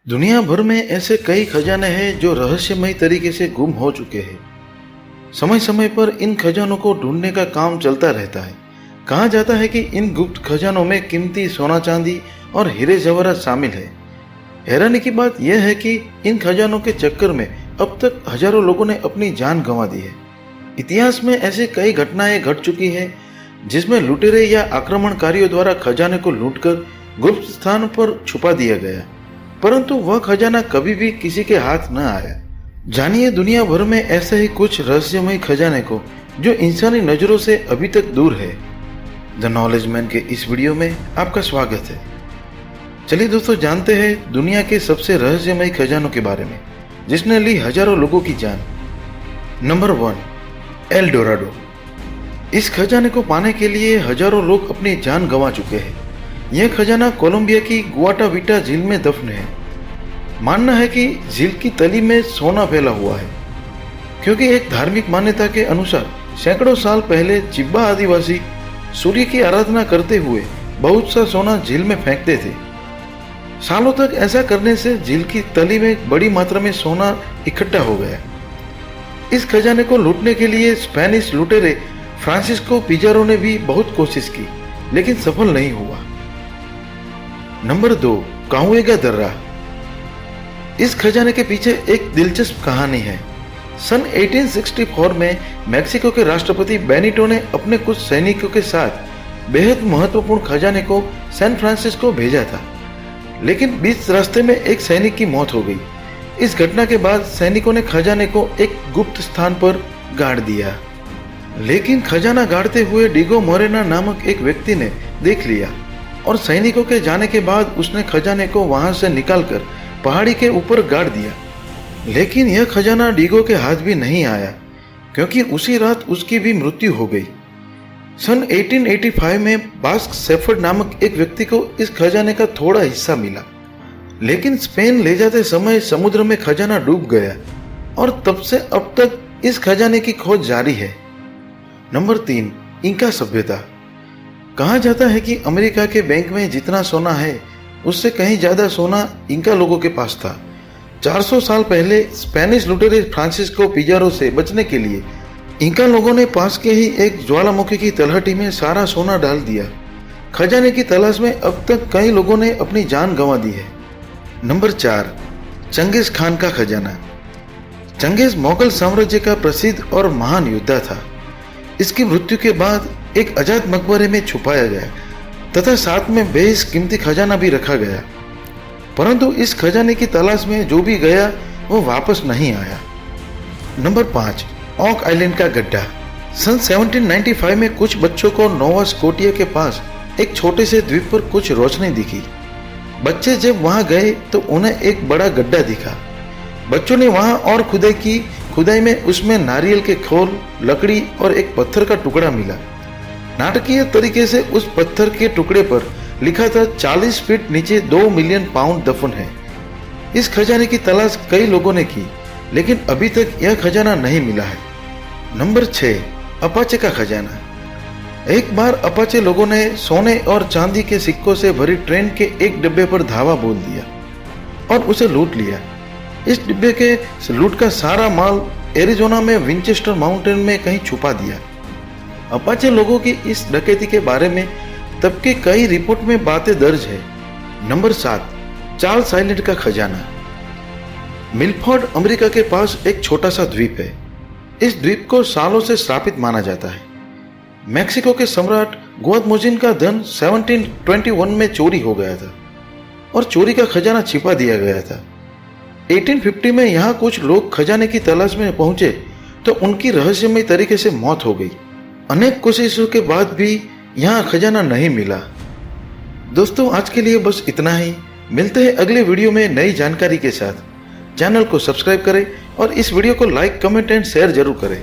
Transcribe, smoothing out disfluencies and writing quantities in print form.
दुनिया भर में ऐसे कई खजाने हैं जो रहस्यमय तरीके से गुम हो चुके हैं। समय समय पर इन खजानों को ढूंढने का काम चलता रहता है। कहा जाता है कि इन गुप्त खजानों में कीमती सोना चांदी और हीरे जवाहरात शामिल है। हैरानी की बात यह है कि इन खजानों के चक्कर में अब तक हजारों लोगों ने अपनी जान गंवा दी है। इतिहास में ऐसे कई घटनाएं घट चुकी हैं जिसमें लुटेरे या आक्रमणकारियों द्वारा खजाने को लूटकर गुप्त स्थान पर छुपा दिया गया, परंतु वह खजाना कभी भी किसी के हाथ न आया। जानिए दुनिया भर में ऐसे ही कुछ रहस्यमय खजाने को जो इंसानी नजरों से अभी तक दूर है। द नॉलेज मैन के इस वीडियो में आपका स्वागत है। चलिए दोस्तों, जानते हैं दुनिया के सबसे रहस्यमय खजानों के बारे में जिसने ली हजारों लोगों की जान। Number 1, L Dorado. इस खजाने को पाने के लिए हजारों लोग अपनी जान गंवा चुके हैं। यह खजाना कोलंबिया की गुआटाविटा झील में दफन है। मानना है कि झील की तली में सोना फैला हुआ है, क्योंकि एक धार्मिक मान्यता के अनुसार सैकड़ों साल पहले चिब्बा आदिवासी सूर्य की आराधना करते हुए बहुत सा सोना झील में फेंकते थे। सालों तक ऐसा करने से झील की तली में बड़ी मात्रा में सोना इकट्ठा हो गया। इस खजाने को लूटने के लिए स्पेनिश लुटेरे फ्रांसिस्को पिजारो ने भी बहुत कोशिश की, लेकिन सफल नहीं हुआ। नंबर 2, काहुएगा दर्रा। इस खजाने के पीछे एक दिलचस्प कहानी है। सन 1864 में मेक्सिको के राष्ट्रपति बेनिटो ने अपने कुछ सैनिकों के साथ बेहद महत्वपूर्ण खजाने को सैन फ्रांसिस्को भेजा था, लेकिन बीच रास्ते में एक सैनिक की मौत हो गई। इस घटना के बाद सैनिकों ने खजाने को एक गुप्त स्थान पर गाड़ दिया, लेकिन खजाना गाड़ते हुए डिगो मोरेना नामक एक व्यक्ति ने देख लिया और सैनिकों के जाने के बाद उसने खजाने को वहां से निकालकर पहाड़ी के ऊपर गाड़ दिया। लेकिन यह खजाना डिगो के हाथ भी नहीं आया, क्योंकि उसी रात उसकी भी मृत्यु हो गई। सन 1885 में बास्क सेफर्ड नामक एक व्यक्ति को इस खजाने का थोड़ा हिस्सा मिला, लेकिन स्पेन ले जाते समय समुद्र में खजाना डूब गया और तब से अब तक इस खजाने की खोज जारी है। नंबर 3, इंका सभ्यता। कहा जाता है कि अमेरिका के बैंक में जितना सोना है उससे कहीं ज्यादा सोना इंका लोगों के पास था। 400 साल पहले स्पेनिश लुटेरे फ्रांसिस्को पिजारो से बचने के लिए इंका लोगों ने पास के ही एक ज्वालामुखी की तलहटी में सारा सोना डाल दिया। खजाने की तलाश में अब तक कई लोगों ने अपनी जान गंवा दी है। नंबर 4, चंगेज खान का खजाना। चंगेज मुगल साम्राज्य का प्रसिद्ध और महान योद्धा था। इसकी मृत्यु के बाद एक आजाद मकबरे में छुपाया गया तथा साथ में बेहद कीमती खजाना भी रखा गया, परंतु इस खजाने की तलाश में जो भी गया वो वापस नहीं आया। नंबर 5, ऑक आइलैंड का गड्ढा। सन 1795 में कुछ बच्चों को नोवा स्कोटिया के पास एक छोटे से द्वीप पर कुछ रोशनी दिखी। बच्चे जब वहां गए तो उन्हें एक बड़ा गड्ढा दिखा। बच्चों ने वहां और खुदाई में उसमें नारियल के खोल, लकड़ी और एक पत्थर का टुकड़ा मिला। नाटकीय तरीके से उस पत्थर के टुकड़े पर लिखा था 40 फीट नीचे 2 मिलियन पाउंड दफन है। इस खजाने की तलाश कई लोगों ने की, लेकिन अभी तक यह खजाना नहीं मिला है। नंबर 6, अपाचे का खजाना। एक बार अपाचे लोगों ने सोने और चांदी के सिक्कों से भरी ट्रेन के एक डिब्बे पर धावा बोल दिया और उसे लूट लिया। इस डिब्बे के लूट का सारा माल एरिजोना में विंचेस्टर माउंटेन में कहीं छुपा दिया। अपाचे लोगों की इस डकैती के बारे में तब के कई रिपोर्ट में बातें दर्ज है। नंबर 7, चार्ल्स आइलैंड का खजाना। मिलफोर्ड अमेरिका के पास एक छोटा सा द्वीप है। इस द्वीप को सालों से श्रापित माना जाता है। मैक्सिको के सम्राट गुआतमोजिन का धन 1721 में चोरी हो गया था और चोरी का खजाना छिपा दिया गया था। 1850 में यहाँ कुछ लोग खजाने की तलाश में पहुंचे तो उनकी रहस्यमय तरीके से मौत हो गई। अनेक कोशिशों के बाद भी यहाँ खजाना नहीं मिला। दोस्तों, आज के लिए बस इतना ही। मिलते हैं अगले वीडियो में नई जानकारी के साथ। चैनल को सब्सक्राइब करें और इस वीडियो को लाइक, कमेंट एंड शेयर जरूर करें।